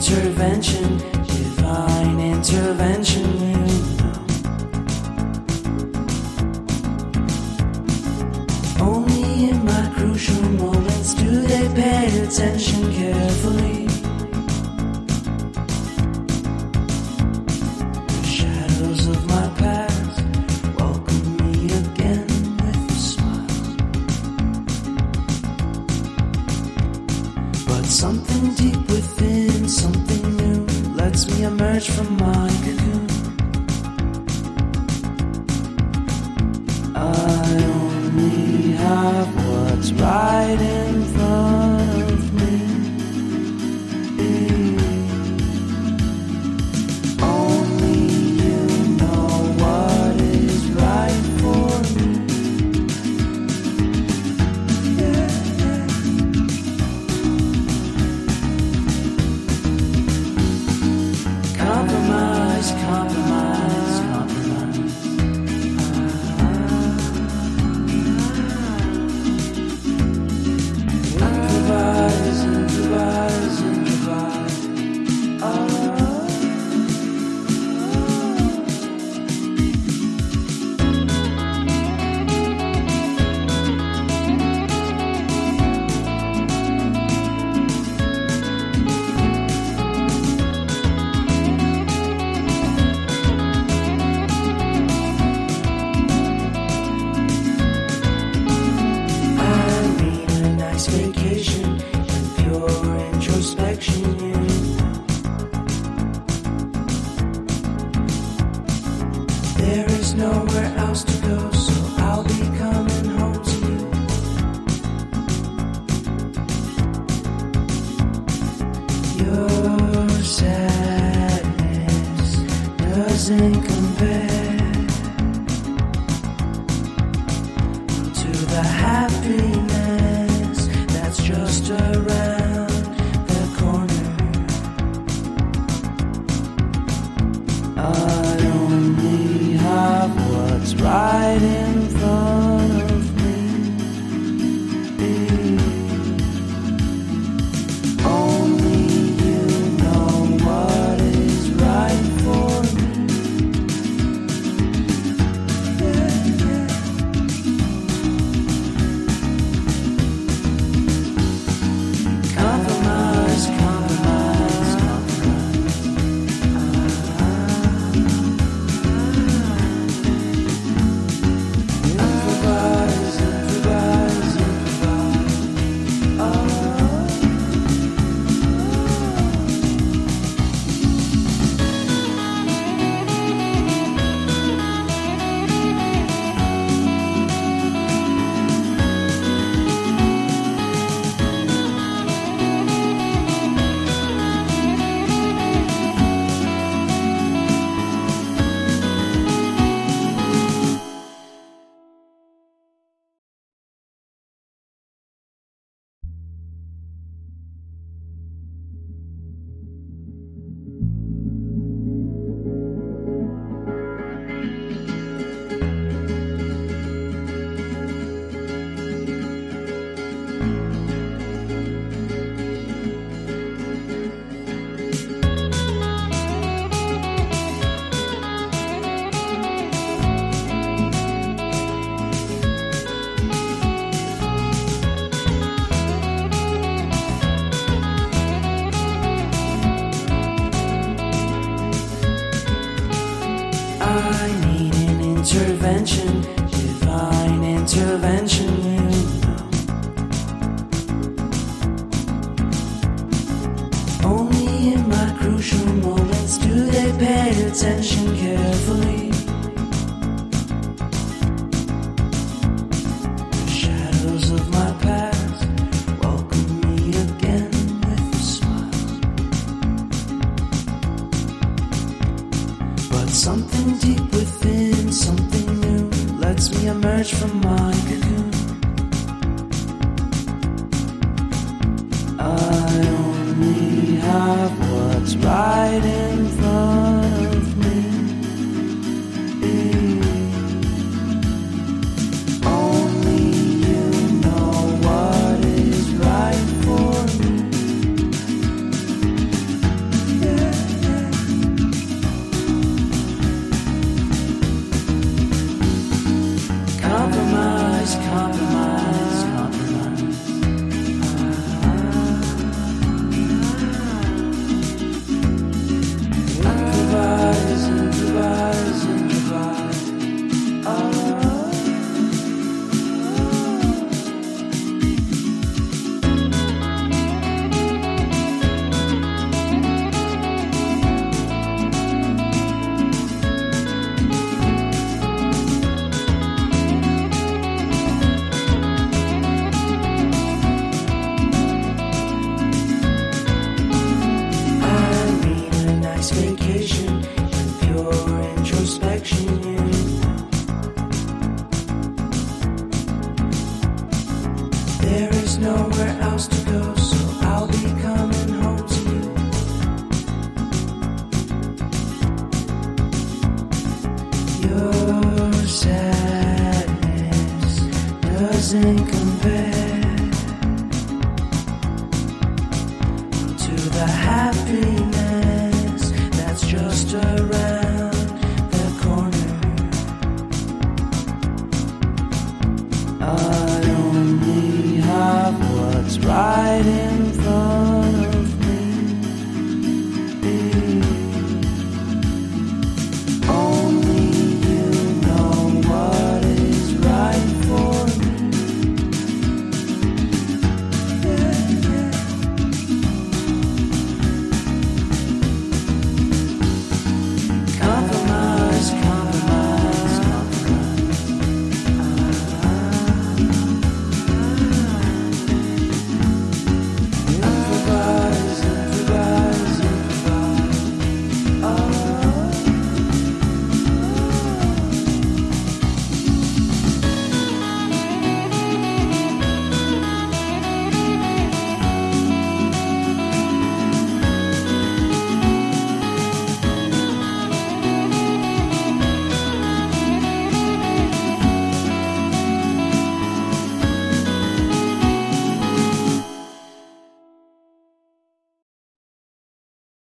intervention, divine intervention, you know. Only in my crucial moments do they pay attention carefully. The shadows of my past welcome me again with a smile. But something deep within, something new, lets me emerge from my cocoon. I only have what's right in front of me. Only you know what is right for me. Compromise, compromise, compromise. Improvise, improvise, improvise. I mean a nice vacation and pure introspection, you know. There is nowhere else to go, so I'll be coming home to you. Your sadness doesn't compare to the happiness that's just around the corner. I only have what's right in front of me. Only you know what is right for me. Compromise, compromise, compromise. Improvise, improvise, improvise. I need an intervention, divine intervention, you know. Only in my crucial moments do they pay attention carefully. The shadows of my past welcome me again with a smile. But something deep within, something new, lets me emerge from my cocoon. I only have what's right in front of me. Only you know what is right for me. pure introspection. There is nowhere else to go, so I'll be coming home to you. Your sadness doesn't compare